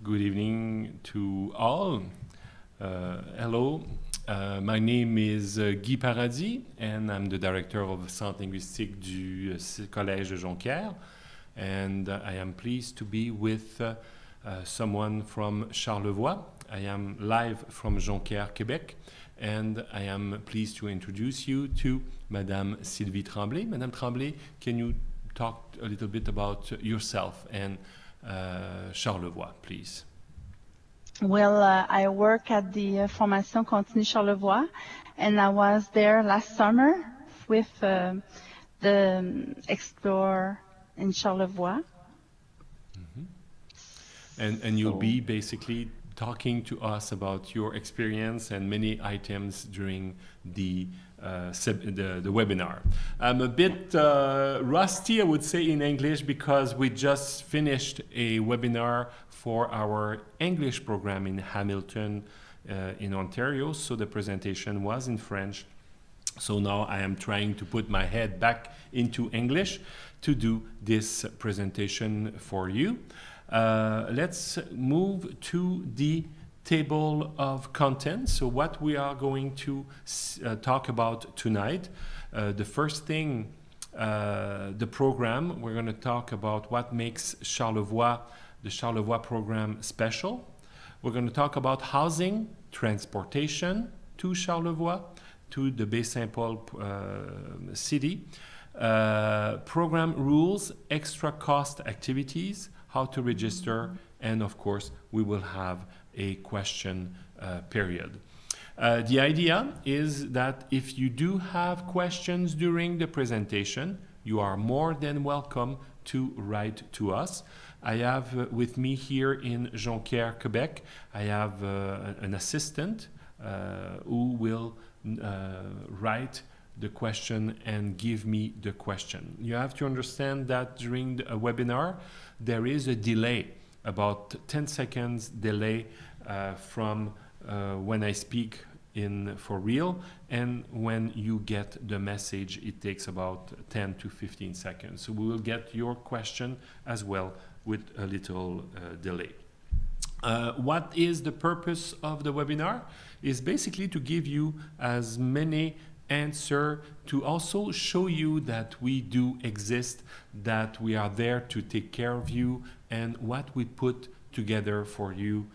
Good evening to all. Hello, my name is Guy Paradis and I'm the Director of Centre Linguistique du Collège de Jonquière. And I am pleased to be with someone from Charlevoix. I am live from Jonquière, Quebec. And I am pleased to introduce you to Madame Sylvie Tremblay. Madame Tremblay, can you talk a little bit about yourself and Charlevoix, please? Well, I work at the Formation Continue Charlevoix, and I was there last summer with the Explore in Charlevoix. And you'll be basically talking to us about your experience and many items during the webinar. I'm a bit rusty, I would say, in English because we just finished a webinar for our English program in Hamilton in Ontario, so the presentation was in French. So now I am trying to put my head back into English to do this presentation for you. Let's move to the table of contents. So what we are going to talk about tonight, the first thing, the program, we're going to talk about what makes Charlevoix, the Charlevoix program special. We're going to talk about housing, transportation to Charlevoix, to the Baie-Saint-Paul city, program rules, extra cost activities, how to register, and of course, we will have a question period. The idea is that if you do have questions during the presentation, you are more than welcome to write to us. I have with me here in Jonquière, Quebec, I have an assistant who will write the question and give me the question. You have to understand that during a webinar, there is a delay, about 10 seconds delay from when I speak in for real and when you get the message. It takes about 10 to 15 seconds. So we will get your question as well with a little delay. What is the purpose of the webinar? Is basically to give you as many answer, to also show you that we do exist, that we are there to take care of you, and what we put together for you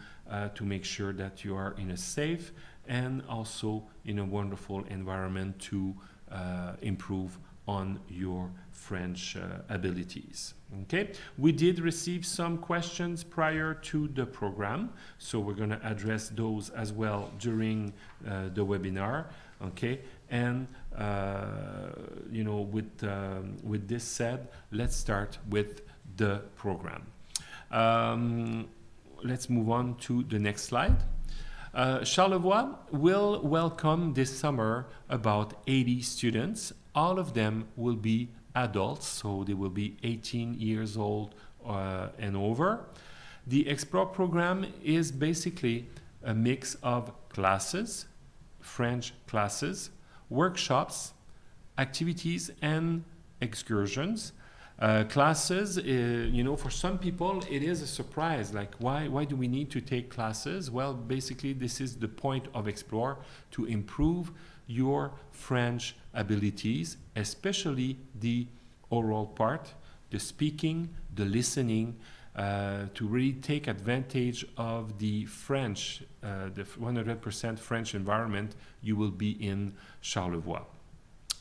to make sure that you are in a safe and also in a wonderful environment to improve on your French abilities. Okay, we did receive some questions prior to the program, so we're going to address those as well during the webinar. Okay, and you know, with this said, let's start with the program. Let's move on to the next slide. Charlevoix will welcome this summer about 80 students. All of them will be adults, so they will be 18 years old and over. The Explore program is basically a mix of classes, French classes, workshops, activities, and excursions. Classes, you know, for some people it is a surprise, like why do we need to take classes? Well, basically this is the point of Explore, to improve your French abilities, especially the oral part, the speaking, the listening, to really take advantage of the French, the 100% French environment you will be in Charlevoix.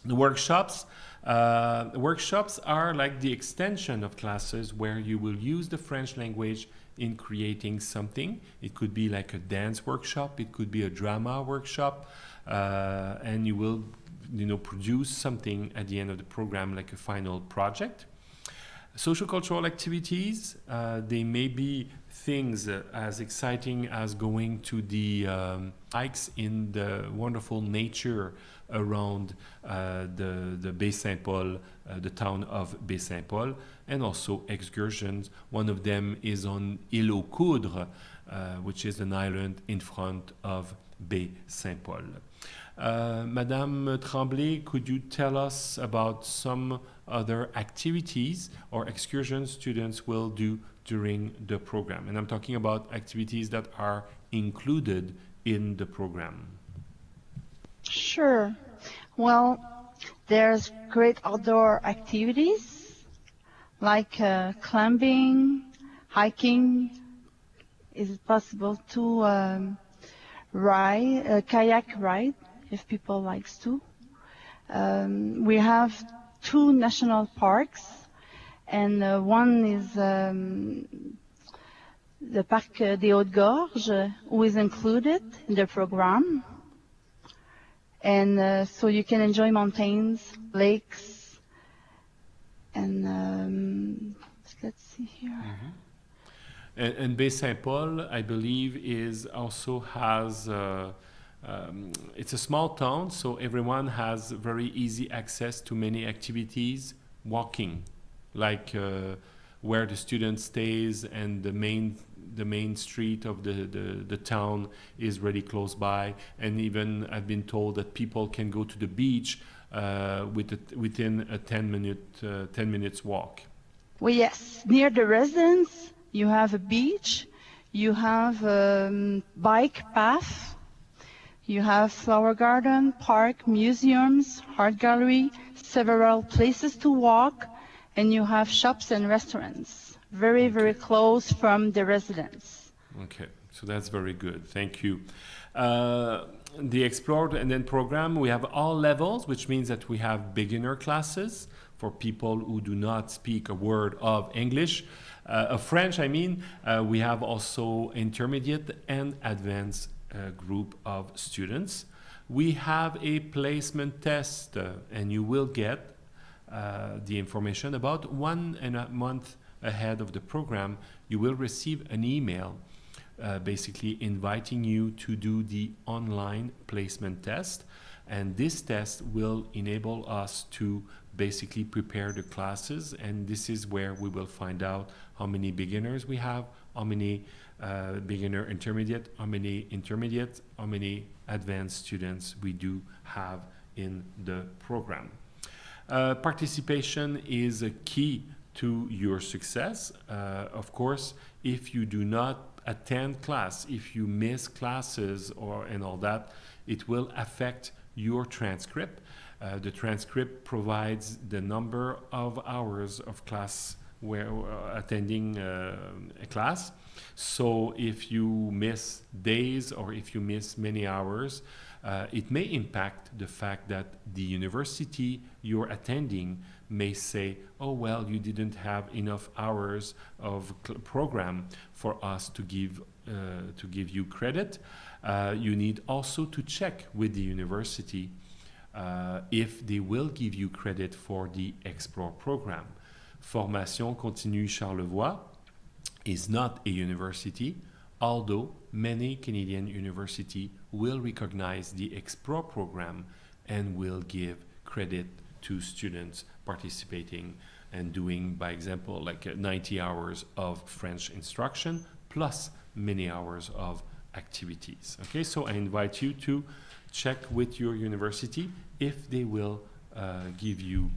The workshops are like the extension of classes where you will use the French language in creating something. It could be like a dance workshop, it could be a drama workshop, and you will, you know, produce something at the end of the program, like a final project. Social cultural activities, they may be things as exciting as going to the hikes in the wonderful nature around the Baie-Saint-Paul, the town of Baie-Saint-Paul, and also excursions. One of them is on Île aux Coudres, which is an island in front of Baie-Saint-Paul. Madame Tremblay, could you tell us about some other activities or excursions students will do during the program. And I'm talking about activities that are included in the program. Sure. Well, there's great outdoor activities like climbing, hiking. Is it possible to kayak ride if people likes to? We have 2 national parks, and one is the Parc des Hautes-Gorges, who is included in the program. And so you can enjoy mountains, lakes, and let's see here. Mm-hmm. And Baie Saint-Paul, I believe, also has it's a small town, so everyone has very easy access to many activities. Walking, like where the student stays, and the main street of the town is really close by. And even I've been told that people can go to the beach within a 10 minutes walk. Well, yes, near the residence you have a beach, you have bike path, you have flower garden, park, museums, art gallery, several places to walk, and you have shops and restaurants very, very close from the residence. Okay, so that's very good. Thank you. The Explore and Then program, we have all levels, which means that we have beginner classes for people who do not speak a word of English, of French, I mean. We have also intermediate and advanced group of students. We have a placement test, and you will get the information about 1 month ahead of the program. You will receive an email basically inviting you to do the online placement test, and this test will enable us to basically prepare the classes, and this is where we will find out how many beginners we have, how many beginner intermediate, how many intermediate, how many advanced students we do have in the program. Participation is a key to your success. Of course, if you do not attend class, if you miss classes and all that, it will affect your transcript. The transcript provides the number of hours of class where attending a class. So if you miss days or if you miss many hours, it may impact the fact that the university you're attending may say, oh, well, you didn't have enough hours of program for us to give you credit. You need also to check with the university if they will give you credit for the Explore program. Formation Continue Charlevoix is not a university, although many Canadian universities will recognize the Explore program and will give credit to students participating and doing, by example, like 90 hours of French instruction plus many hours of activities. Okay, so I invite you to check with your university if they will give you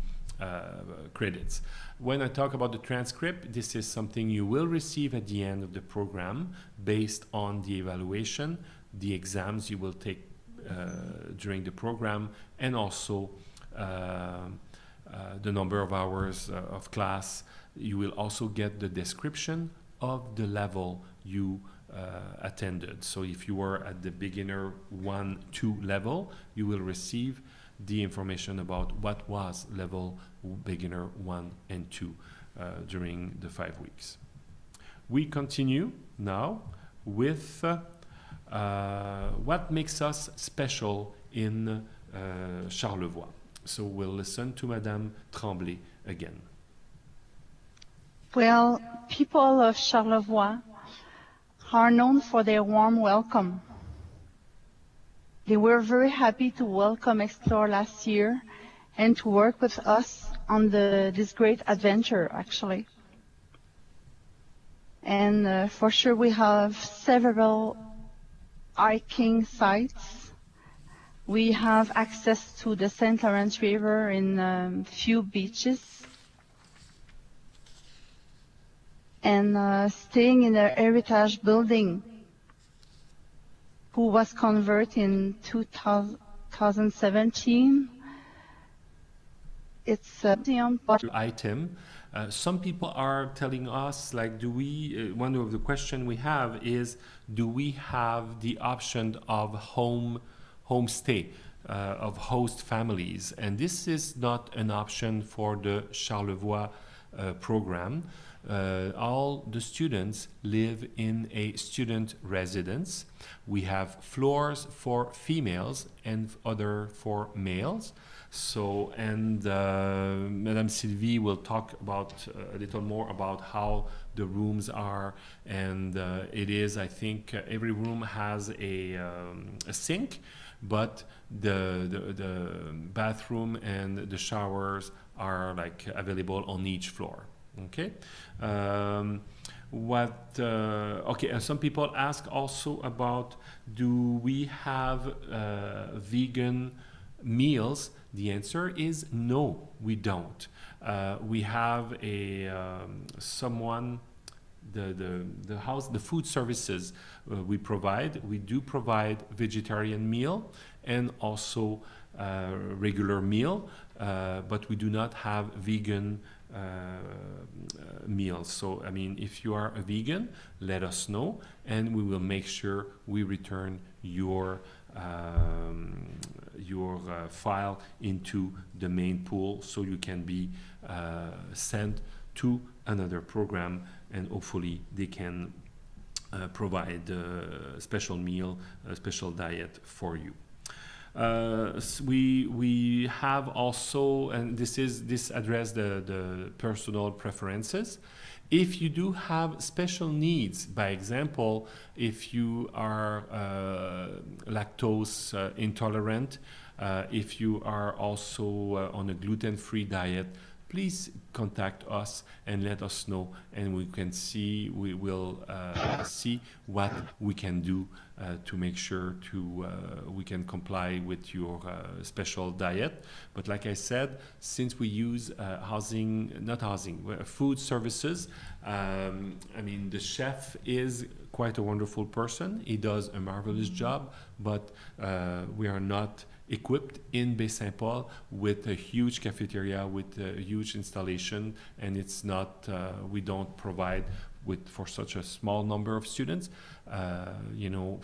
credits. When I talk about the transcript, this is something you will receive at the end of the program based on the evaluation, the exams you will take during the program, and also the number of hours of class. You will also get the description of the level you attended. So if you were at the beginner 1-2 level, you will receive the information about what was level beginner 1 and 2 during the 5 weeks. We continue now with what makes us special in Charlevoix. So we'll listen to Madame Tremblay again. Well, people of Charlevoix are known for their warm welcome. They were very happy to welcome Explore last year and to work with us on this great adventure, actually. And for sure we have several hiking sites. We have access to the St. Lawrence River in few beaches. and staying in the heritage building, who was converted in 2017. It's a museum. Item. Some people are telling us, like, do we, one of the questions we have is, do we have the option of homestay, of host families? And this is not an option for the Charlevoix program. All the students live in a student residence. We have floors for females and other for males. So, and Madame Sylvie will talk about a little more about how the rooms are, and it is, I think, every room has a sink, but the bathroom and the showers are like available on each floor. Okay. Okay, and some people ask also about, do we have vegan meals? The answer is no, we don't. We have a someone, the house, the food services we provide. We do provide vegetarian meal and also regular meal, but we do not have vegan meals. So, I mean, if you are a vegan, let us know, and we will make sure we return your file into the main pool, so you can be sent to another program, and hopefully they can provide a special meal, a special diet for you. We have also, and this address the personal preferences. If you do have special needs, by example, if you are lactose intolerant, if you are also on a gluten-free diet, please contact us and let us know, and we will see what we can do to make sure we can comply with your special diet. But like I said, since we use food services, I mean, the chef is quite a wonderful person. He does a marvelous job, but we are not equipped in Baie-Saint-Paul with a huge cafeteria, with a huge installation, and it's not, we don't provide for such a small number of students,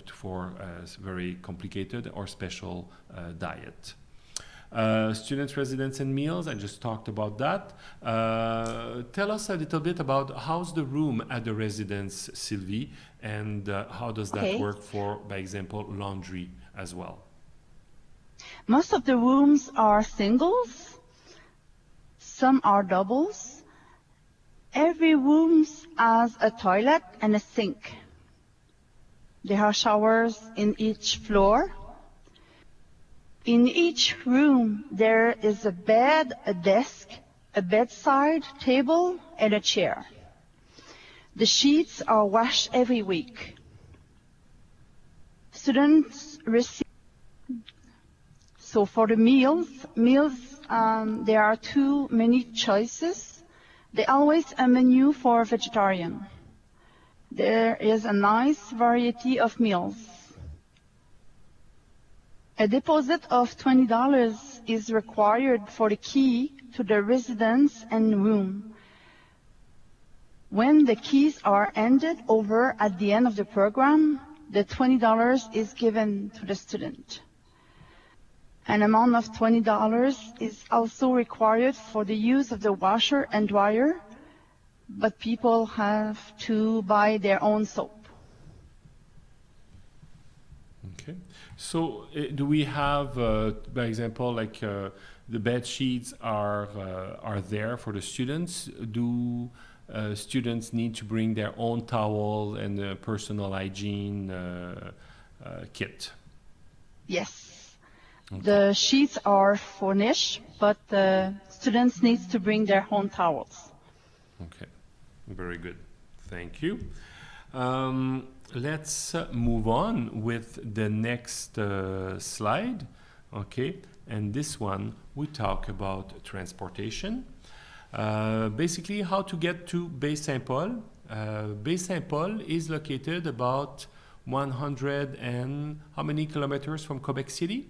for a very complicated or special diet. Students, residence, and meals, I just talked about that. Tell us a little bit about how's the room at the residence, Sylvie, and how does that work for, by example, laundry as well? Most of the rooms are singles, some are doubles. Every room has a toilet and a sink. There are showers in each floor. In each room, there is a bed, a desk, a bedside table, and a chair. The sheets are washed every week. Students receive. So for the meals, there are too many choices. There's always a menu for vegetarian. There is a nice variety of meals. A deposit of $20 is required for the key to the residence and room. When the keys are handed over at the end of the program, the $20 is given to the student. An amount of $20 is also required for the use of the washer and dryer, but people have to buy their own soap. Okay. So do we have, by example, like the bed sheets are there for the students? Do students need to bring their own towel and a personal hygiene kit? Yes. Okay. The sheets are furnished, but the students need to bring their own towels. Okay, very good. Thank you. Let's move on with the next slide. Okay, and this one we talk about transportation. Basically, how to get to Baie-Saint-Paul. Bay Saint Paul is located about 100 and how many kilometers from Quebec City?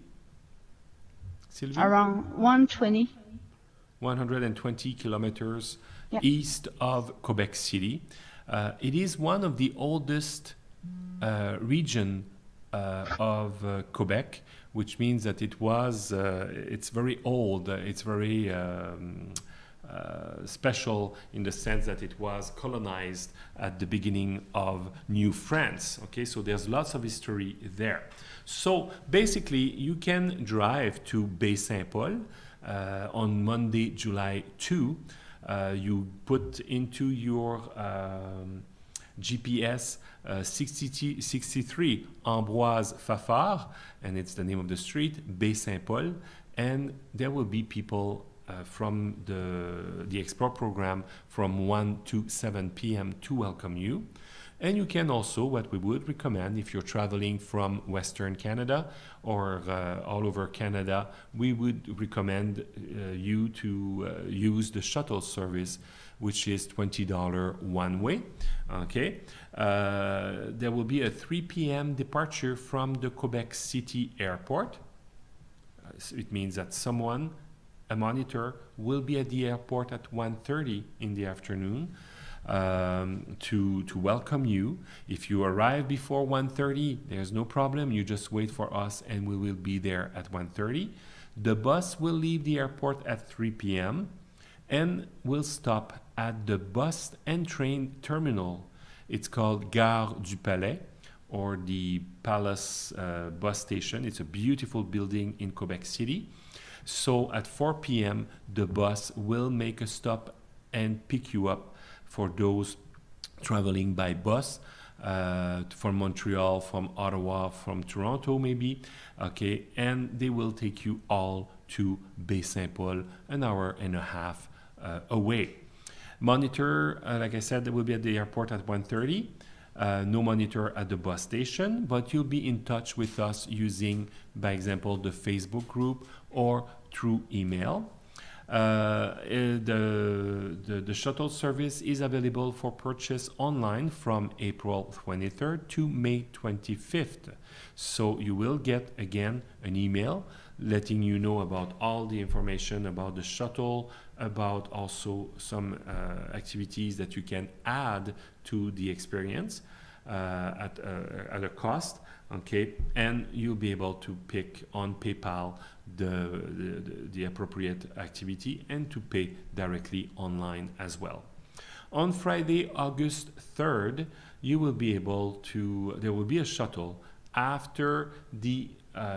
Sylvie? Around 120. 120 kilometers Yeah. east of Quebec City. It is one of the oldest region of Quebec, which means that it's very old. It's very special in the sense that it was colonized at the beginning of New France. Okay, so there's lots of history there. So basically, you can drive to Bay Saint Paul on Monday, July 2. You put into your GPS 63 Ambroise Fafard, and it's the name of the street, Bay Saint Paul, and there will be people from the Explore program from 1 to 7 p.m. to welcome you. And you can also, what we would recommend if you're traveling from Western Canada or all over Canada, we would recommend you to use the shuttle service, which is $20 one way. Okay, there will be a 3 p.m. departure from the Quebec City Airport. So it means that a monitor, will be at the airport at 1:30 in the afternoon to welcome you. If you arrive before 1:30, there's no problem. You just wait for us and we will be there at 1:30. The bus will leave the airport at 3 p.m. and will stop at the bus and train terminal. It's called Gare du Palais, or the Palace bus station. It's a beautiful building in Quebec City. So at 4 p.m., the bus will make a stop and pick you up for those traveling by bus from Montreal, from Ottawa, from Toronto maybe. Okay, and they will take you all to Bay Saint Paul, an hour and a half away. Monitor, like I said, will be at the airport at 1:30. No monitor at the bus station, but you'll be in touch with us using, by example, the Facebook group or through email. The shuttle service is available for purchase online from April 23rd to May 25th. So you will get, again, an email letting you know about all the information about the shuttle, about also some activities that you can add to the experience at a cost. Okay, and you'll be able to pick on PayPal the appropriate activity and to pay directly online as well. On Friday, August 3rd, you will be able to, there will be a shuttle after the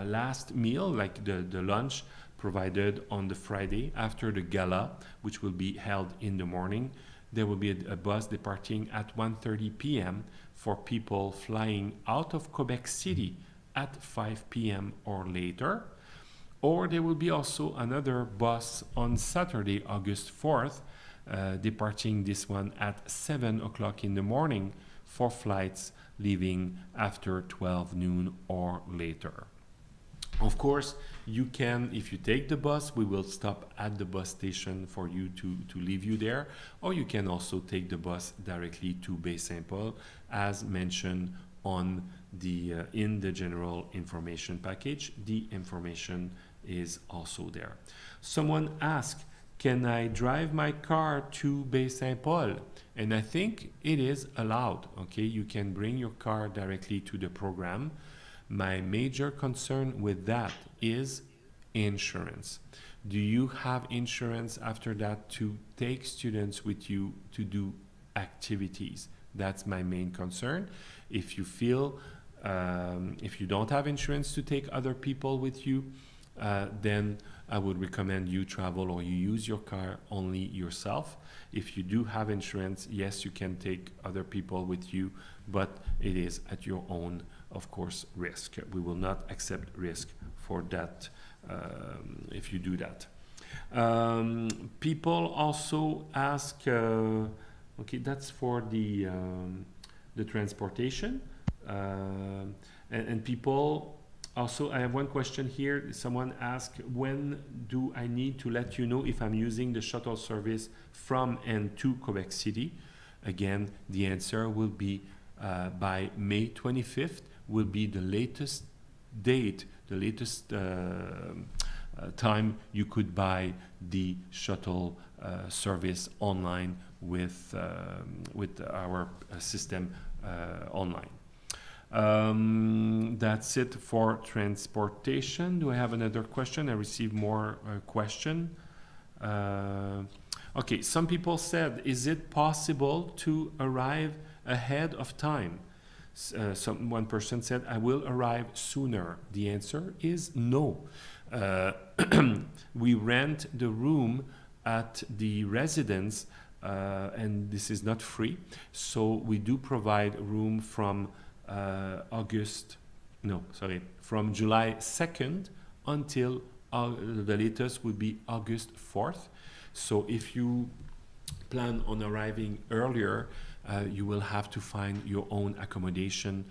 last meal, like the lunch provided on the Friday after the gala, which will be held in the morning. There will be a bus departing at 1:30 p.m. for people flying out of Quebec City at 5 p.m. or later. Or there will be also another bus on Saturday, August 4th, departing this one at 7 o'clock in the morning for flights leaving after 12 noon or later. Of course, you can, if you take the bus, we will stop at the bus station for you to leave you there, or you can also take the bus directly to Bay Saint Paul, as mentioned on the in the general information package. The information is also there. Someone asked, can I drive my car to Bay Saint Paul? And I think it is allowed. Okay, you can bring your car directly to the program. My major concern with that is insurance. Do you have insurance after that to take students with you to do activities? That's my main concern. If you feel, if you don't have insurance to take other people with you, then I would recommend you travel or you use your car only yourself. If you do have insurance, yes, you can take other people with you, but it is at your own, of course, risk. We will not accept risk for that if you do that. People also ask, okay, that's for the transportation, and people also, I have one question here. Someone asked, when do I need to let you know if I'm using the shuttle service from and to Quebec City? Again, the answer will be by May 25th will be the latest date, the latest time you could buy the shuttle service online with our system online. That's it for transportation. Do I have another question? I received more question. Okay, some people said, is it possible to arrive ahead of time? One person said, I will arrive sooner. The answer is no. We rent the room at the residence, and this is not free. So we do provide room from from July 2nd until the latest would be August 4th. So if you plan on arriving earlier, you will have to find your own accommodation,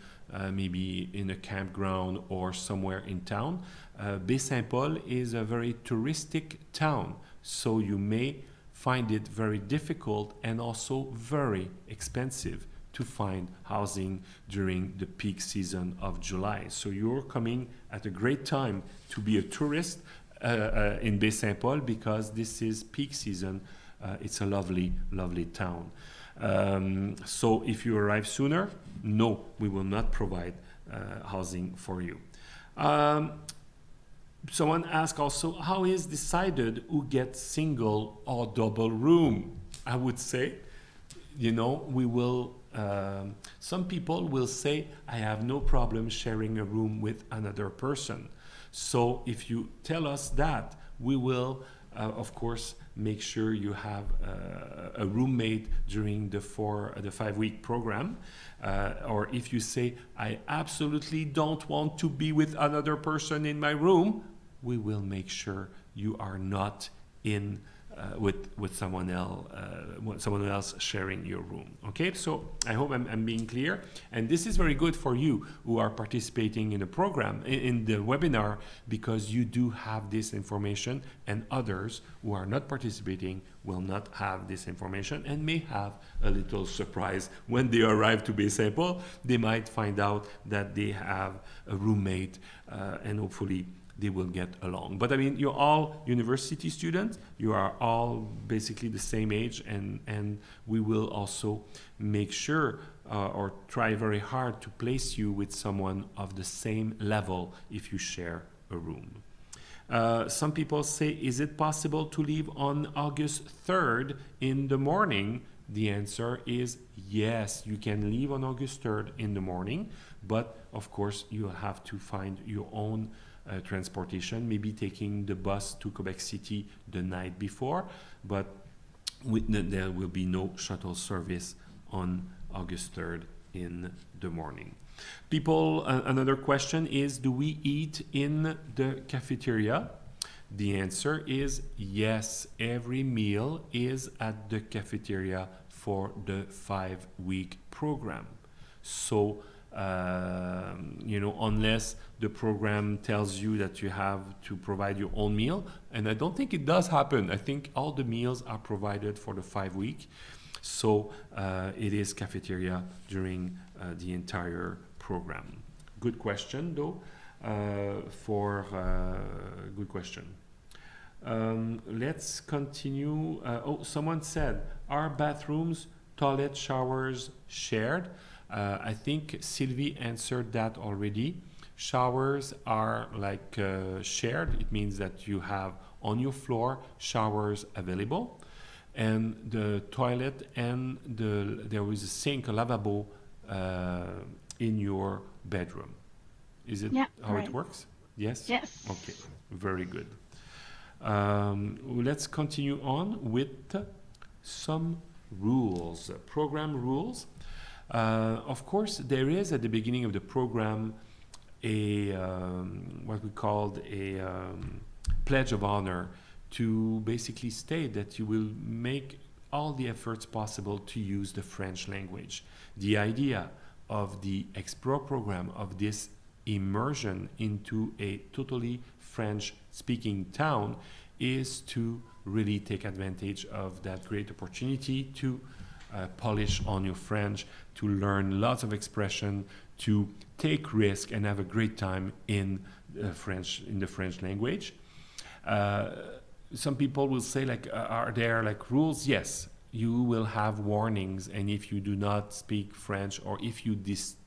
maybe in a campground or somewhere in town. Baie-Saint-Paul is a very touristic town, so you may find it very difficult and also very expensive to find housing during the peak season of July. So you're coming at a great time to be a tourist in Baie-Saint-Paul, because this is peak season. It's a lovely, lovely town. So if you arrive sooner, no, we will not provide housing for you. Someone asked also, how is decided who gets single or double room? I would say, we will, some people will say, I have no problem sharing a room with another person. So if you tell us that, we will, of course, make sure you have a roommate during the 5-week program. Or if you say, I absolutely don't want to be with another person in my room, we will make sure you are not in with someone else sharing your room. Okay, so I hope I'm being clear, and this is very good for you who are participating in the program, in the webinar, because you do have this information, and others who are not participating will not have this information and may have a little surprise when they arrive to Baie-Saint-Paul. They might find out that they have a roommate, and hopefully they will get along. But I mean, you're all university students, you are all basically the same age, and we will also make sure or try very hard to place you with someone of the same level if you share a room. Some people say, is it possible to leave on August 3rd in the morning? The answer is yes, you can leave on August 3rd in the morning, but of course you have to find your own transportation, maybe taking the bus to Quebec City the night before, but there will be no shuttle service on August 3rd in the morning. People, another question is, do we eat in the cafeteria? The answer is yes, every meal is at the cafeteria for the 5-week program. So unless the program tells you that you have to provide your own meal, and I don't think it does happen. I think all the meals are provided for the 5-week. So it is cafeteria during the entire program. Good question, though. Good question. Let's continue. Someone said, are bathrooms, toilet, showers shared? I think Sylvie answered that already. Showers are like shared. It means that you have on your floor showers available, and the toilet and there is a sink, a lavabo in your bedroom. Is it how it works? Yes? Yes. Okay, very good. Let's continue on with some rules, program rules. Of course, there is at the beginning of the program what we called a pledge of honor to basically state that you will make all the efforts possible to use the French language. The idea of the Explore program, of this immersion into a totally French-speaking town, is to really take advantage of that great opportunity to polish on your French, to learn lots of expression, to take risk and have a great time in the French language. Some people will say, like, are there like rules? Yes, you will have warnings, and if you do not speak French, or if you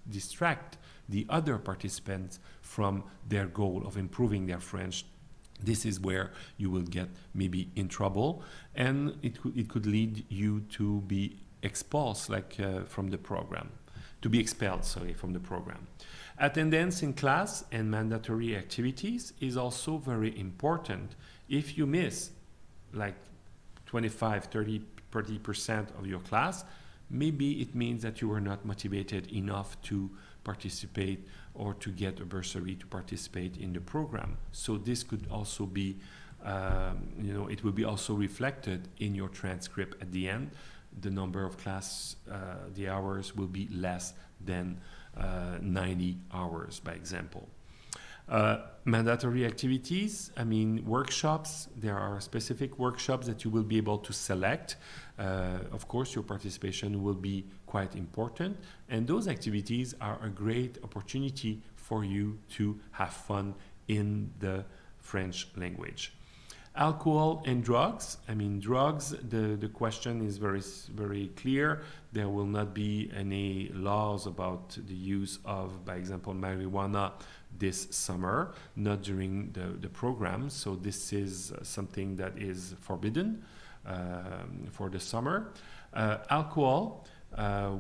distract the other participants from their goal of improving their French, this is where you will get maybe in trouble, and it could lead you to be expelled, from the program, from the program. Attendance in class and mandatory activities is also very important. If you miss like 25, 30% of your class, maybe it means that you were not motivated enough to participate or to get a bursary to participate in the program. So this could also be, it will be also reflected in your transcript at the end. The number of class, the hours will be less than 90 hours, by example. Mandatory activities, workshops. There are specific workshops that you will be able to select. Of course, your participation will be quite important, and those activities are a great opportunity for you to have fun in the French language. Alcohol and drugs. Drugs, the question is very, very clear. There will not be any laws about the use of, by example, marijuana this summer, not during the program. So this is something that is forbidden for the summer. Alcohol,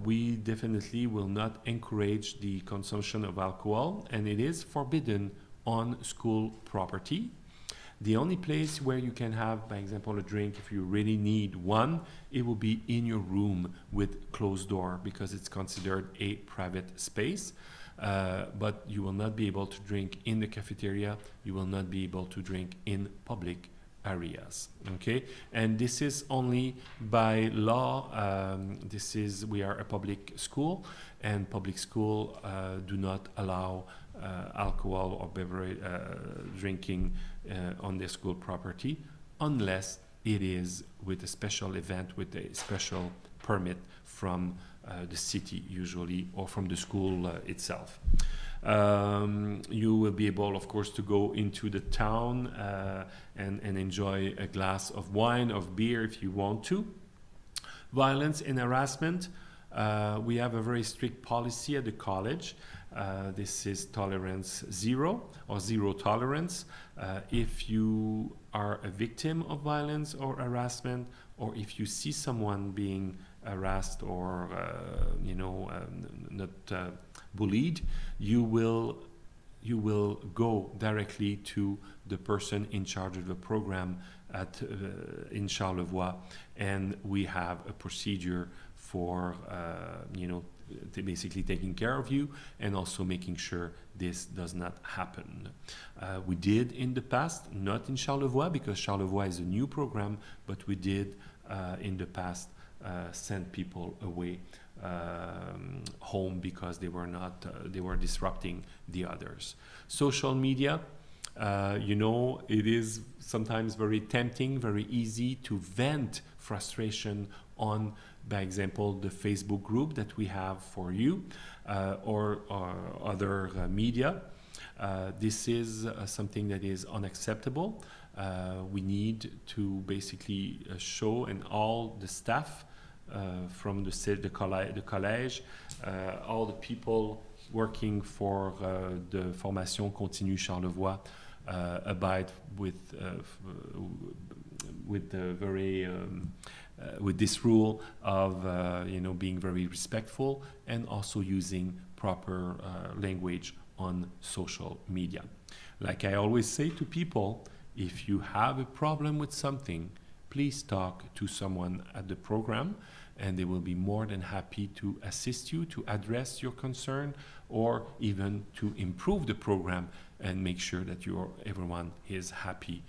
we definitely will not encourage the consumption of alcohol, and it is forbidden on school property. The only place where you can have, by example, a drink, if you really need one, it will be in your room with closed door, because it's considered a private space. But you will not be able to drink in the cafeteria. You will not be able to drink in public areas. Okay, and this is only by law. We are a public school, and public school do not allow alcohol or beverage drinking on their school property, unless it is with a special event, with a special permit from the city usually, or from the school itself. You will be able, of course, to go into the town and enjoy a glass of wine, of beer, if you want to. Violence and harassment. We have a very strict policy at the college. This is tolerance zero, or zero tolerance. If you are a victim of violence or harassment, or if you see someone being harassed or not bullied, you will go directly to the person in charge of the program in Charlevoix, and we have a procedure for basically taking care of you and also making sure this does not happen. We did in the past, not in Charlevoix, because Charlevoix is a new program, but we did in the past send people away home because they were disrupting the others. Social media, it is sometimes very tempting, very easy to vent frustration on, by example, the Facebook group that we have for you, or other media. This is something that is unacceptable. We need to basically show, and all the staff from the collège, all the people working for the Formation Continue Charlevoix abide with this rule of being very respectful and also using proper language on social media. Like I always say to people, if you have a problem with something, please talk to someone at the program, and they will be more than happy to assist you, to address your concern, or even to improve the program and make sure that everyone is happy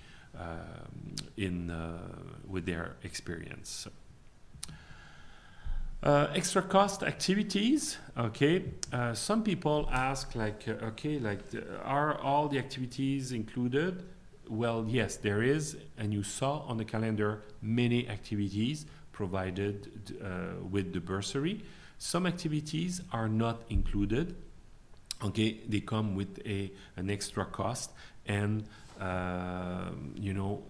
with their experience. Extra cost activities. Okay, some people ask, are all the activities included? Well, yes, there is, and you saw on the calendar many activities, provided with the bursary. Some activities are not included. Okay, they come with an extra cost, and you know,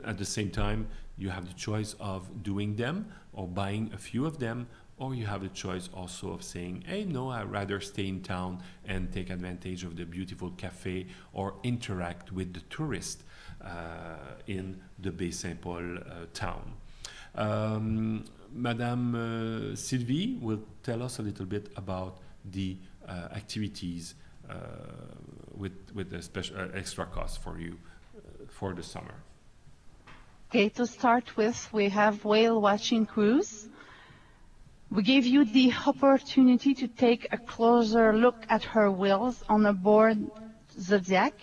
at the same time, you have the choice of doing them or buying a few of them, or you have the choice also of saying, hey, no, I'd rather stay in town and take advantage of the beautiful cafe or interact with the tourists in the Baie Saint Paul town. Madame Sylvie will tell us a little bit about the activities with a special extra cost for you for the summer. Okay, to start with, we have whale watching cruise. We give you the opportunity to take a closer look at her whales on a board Zodiac.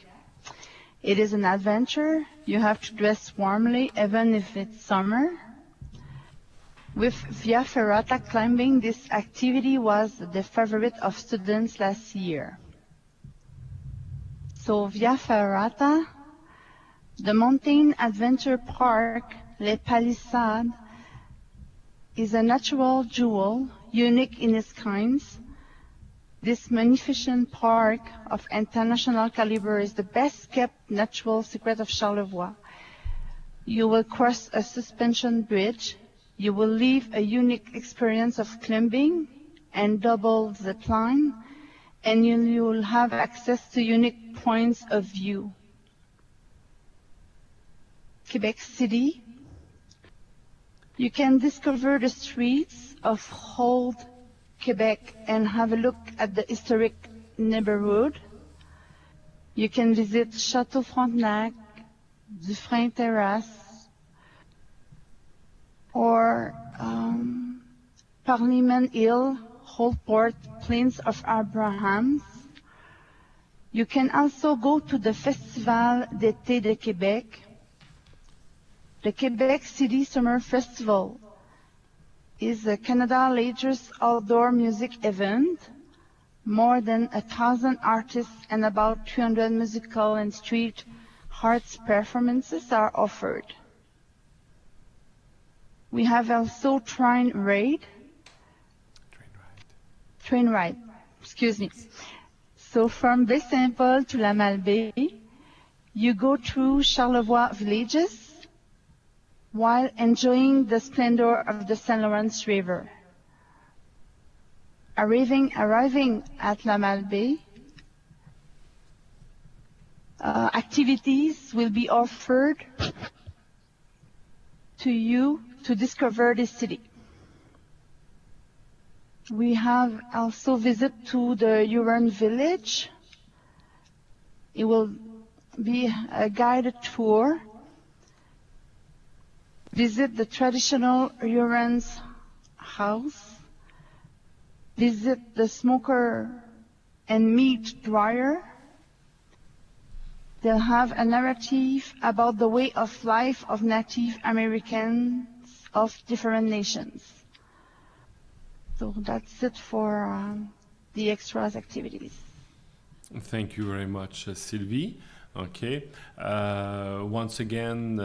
It is an adventure. You have to dress warmly, even if it's summer. With Via Ferrata climbing, this activity was the favorite of students last year. So Via Ferrata, the mountain adventure park, Les Palissades, is a natural jewel, unique in its kind. This magnificent park of international caliber is the best kept natural secret of Charlevoix. You will cross a suspension bridge. You will live a unique experience of climbing and double zip line, and you will have access to unique points of view. Quebec City. You can discover the streets of old Quebec and have a look at the historic neighborhood. You can visit Château Frontenac, Dufresne Terrace, or Parliament Hill, Old Port, Plains of Abraham. You can also go to the Festival d'été de Québec. The Quebec City Summer Festival is Canada's largest outdoor music event. More than 1,000 artists and about 300 musical and street arts performances are offered. We have also train ride, excuse me. So from Baie Saint Paul to La Malbaie, you go through Charlevoix villages while enjoying the splendor of the St. Lawrence River. Arriving at La Malbaie, activities will be offered to you to discover the city. We have also visit to the Huron village. It will be a guided tour. Visit the traditional Huron's house. Visit the smoker and meat dryer. They'll have a narrative about the way of life of Native Americans of different nations. So that's it for the extras activities. Thank you very much, Sylvie. Okay. Once again,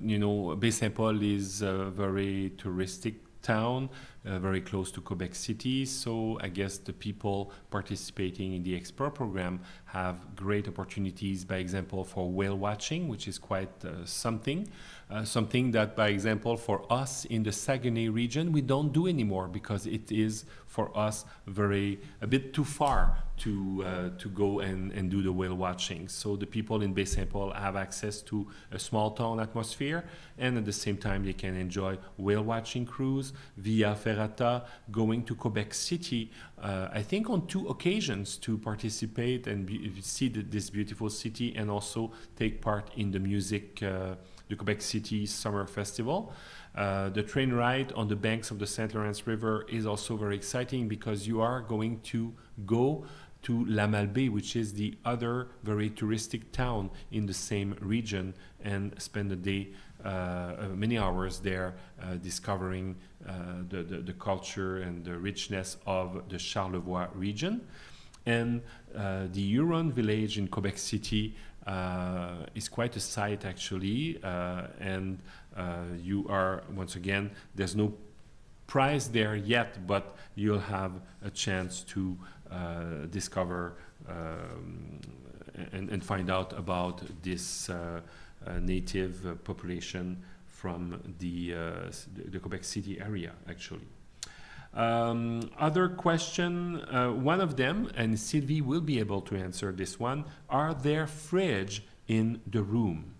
you know, Baie Saint Paul is a very touristic town, very close to Quebec City. So I guess the people participating in the Explore program have great opportunities, by example, for whale watching, which is quite something that, by example, for us in the Saguenay region, we don't do anymore because it is for us a bit too far to go and do the whale watching. So the people in Baie Saint Paul have access to a small town atmosphere, and at the same time they can enjoy whale watching cruise via Ferrata, going to Quebec City, I think on 2 occasions to participate and see this beautiful city, and also take part in the music, the Quebec City Summer Festival. The train ride on the banks of the St. Lawrence River is also very exciting because you are going to go to La Malbaie, which is the other very touristic town in the same region, and spend a day, many hours there, discovering the culture and the richness of the Charlevoix region. And the Huron village in Quebec City is quite a sight actually, and you are, once again, there's no prize there yet, but you'll have a chance to discover and find out about this native population from the Quebec City area, actually. Other question, one of them, and Sylvie will be able to answer this one, are there fridge in the room?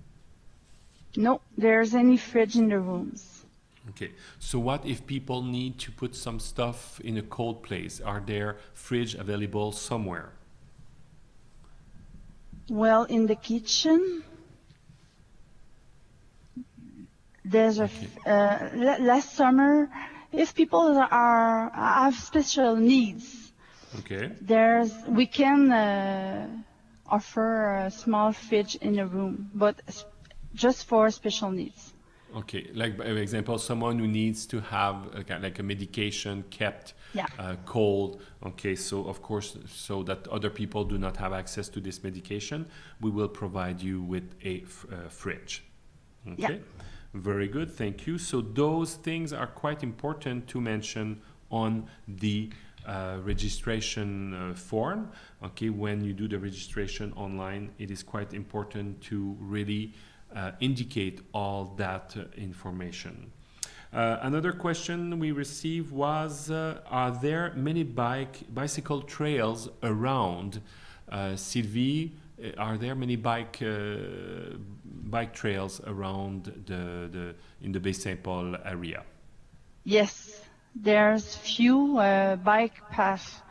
No, there's any fridge in the rooms. Okay, so what if people need to put some stuff in a cold place? Are there fridge available somewhere? Well, in the kitchen, there's Okay. last summer, if people have special needs, Okay. we can offer a small fridge in a room, but just for special needs. Okay, like by example, someone who needs to have like a medication kept Yeah. cold. Okay, so of course, so that other people do not have access to this medication, we will provide you with a fridge. Okay, very good, thank you. So those things are quite important to mention on the registration form. Okay, when you do the registration online, it is quite important to really indicate all that information. Another question we received was, are there many bicycle trails around? Sylvie, are there many bike trails around in the Baie Saint-Paul area? Yes, there's few bike paths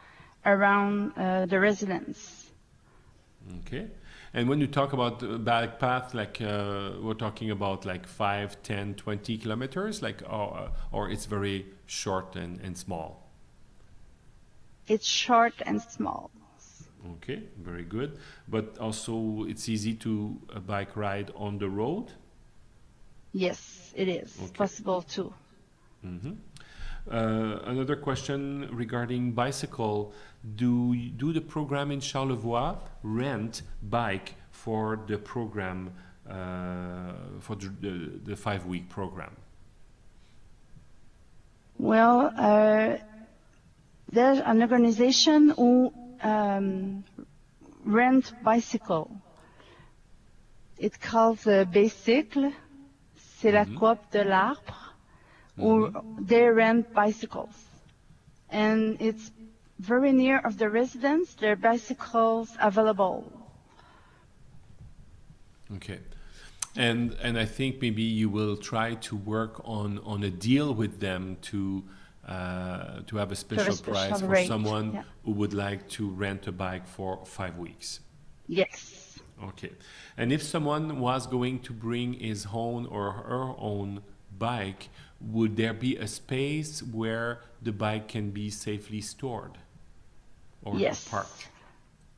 around the residence. Okay. And when you talk about bike path, like we're talking about like 5, 10, 20 kilometers, like, or it's very short and small? It's short and small. Okay, very good. But also it's easy to bike ride on the road? Yes, it is possible too. Mm-hmm. Another question regarding bicycle. Do the program in Charlevoix rent bike for the program, for the 5-week program? Well, there's an organization who rent bicycle. It's called Bicycle. C'est la coop de l'Arbre. Or they rent bicycles, and it's very near of the residence. There are bicycles available. Okay, and I think maybe you will try to work on a deal with them to have a special price for rate. someone who would like to rent a bike for 5 weeks. Yes. Okay, and if someone was going to bring his own or her own bike, would there be a space where the bike can be safely stored or parked?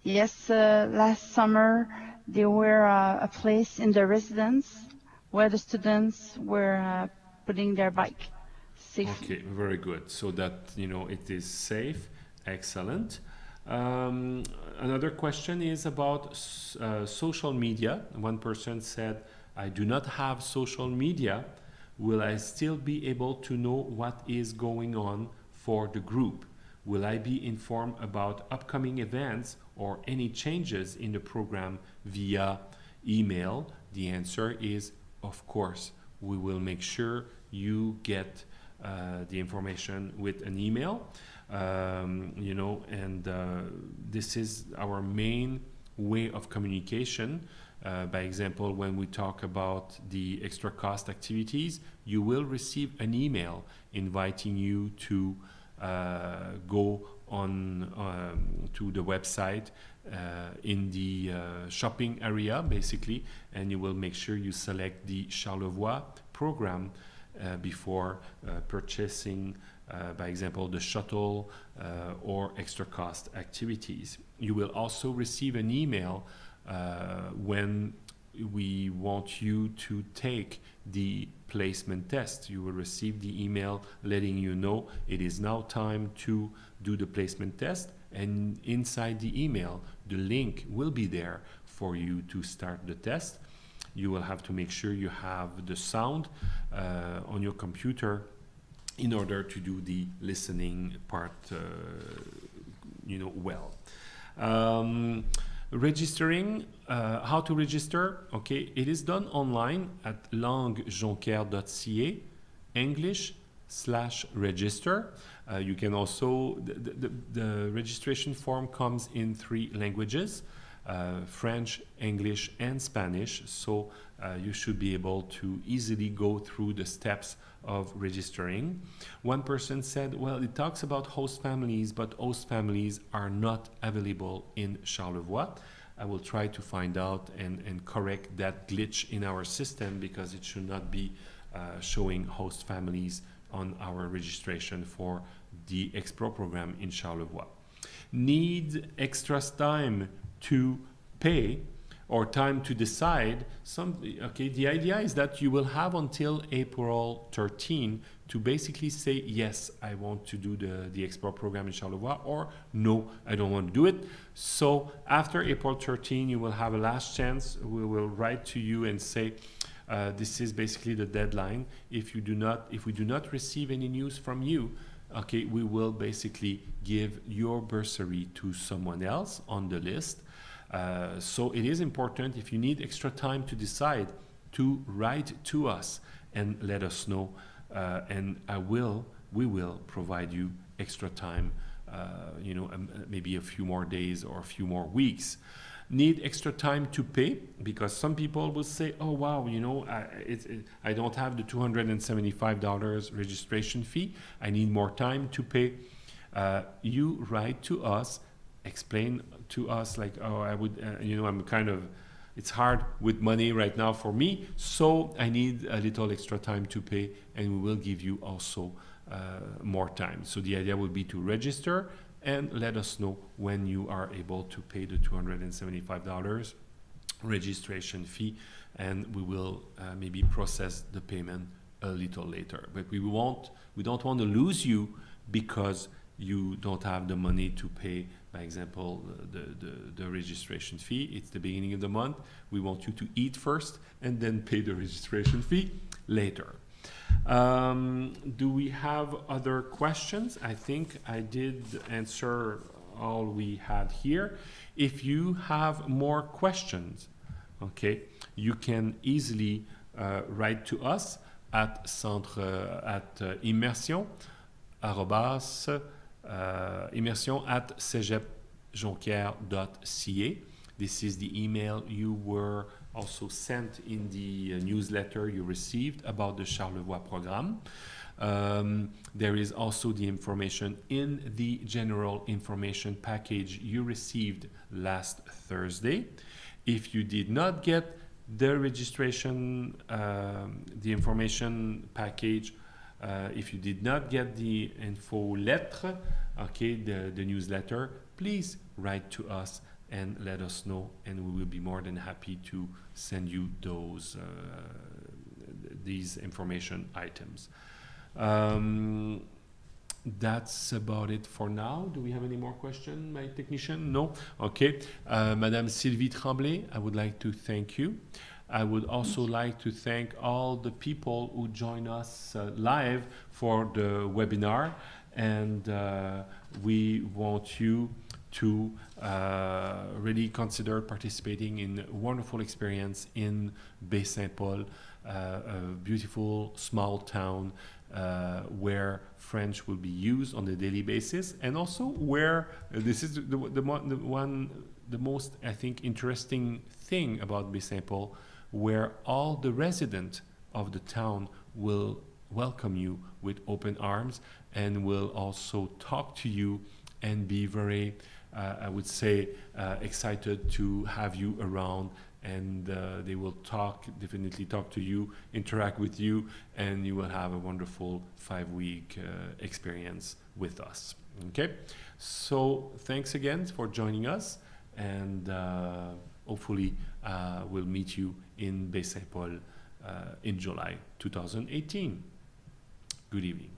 Yes, last summer there were a place in the residence where the students were putting their bike safely. Okay, very good. So that, it is safe. Excellent. Another question is about social media. One person said, I do not have social media. Will I still be able to know what is going on for the group? Will I be informed about upcoming events or any changes in the program via email? The answer is, of course. We will make sure you get the information with an email, and this is our main way of communication. By example, when we talk about the extra cost activities, you will receive an email inviting you to go on to the website in the shopping area, basically, and you will make sure you select the Charlevoix program before purchasing, by example, the shuttle or extra cost activities. You will also receive an email when we want you to take the placement test. You will receive the email letting you know it is now time to do the placement test, and inside the email, the link will be there for you to start the test. You will have to make sure you have the sound on your computer in order to do the listening part, well. Registering, how to register? Okay, it is done online at languejonquière.ca, English/register. You can also, the registration form comes in 3 languages, French, English, and Spanish. So you should be able to easily go through the steps of registering. One person said, well, it talks about host families, but host families are not available in Charlevoix. I will try to find out and correct that glitch in our system, because it should not be showing host families on our registration for the Expro program in Charlevoix. Need extra time to pay or time to decide. The idea is that you will have until April 13 to basically say, yes, I want to do the Export program in Charlevoix, or no, I don't want to do it. So after April 13, you will have a last chance. We will write to you and say, this is basically the deadline. If we do not receive any news from you, okay, we will basically give your bursary to someone else on the list. So it is important, if you need extra time to decide, to write to us and let us know, and we will provide you extra time, maybe a few more days or a few more weeks. Need extra time to pay, because some people will say, oh wow, I don't have the $275 registration fee, I need more time to pay. You write to us, explain to us, like, oh, I would, it's hard with money right now for me, so I need a little extra time to pay, and we will give you also more time. So the idea would be to register and let us know when you are able to pay the $275 registration fee, and we will maybe process the payment a little later. But we don't want to lose you because you don't have the money to pay, by example, the registration fee. It's the beginning of the month. We want you to eat first and then pay the registration fee later. Do we have other questions? I think I did answer all we had here. If you have more questions, okay, you can easily write to us at immersion@cégejonquière.ca. This is the email you were also sent in the newsletter you received about the Charlevoix program. There is also the information in the general information package you received last Thursday. If you did not get the registration, the information package, if you did not get the info lettre, okay, the newsletter, please write to us and let us know, and we will be more than happy to send you these information items. That's about it for now. Do we have any more questions, my technician? No? Okay. Madame Sylvie Tremblay, I would like to thank you. I would also like to thank all the people who join us live for the webinar, and we want you to really consider participating in a wonderful experience in Baie-Saint-Paul, a beautiful small town where French will be used on a daily basis, and also where this is the most, I think, interesting thing about Baie-Saint-Paul, where all the residents of the town will welcome you with open arms and will also talk to you and be very, I would say, excited to have you around, and they will definitely talk to you, interact with you, and you will have a wonderful 5-week experience with us. Okay, so thanks again for joining us, and hopefully we'll meet you in Baie-Saint-Paul in July 2018. Good evening.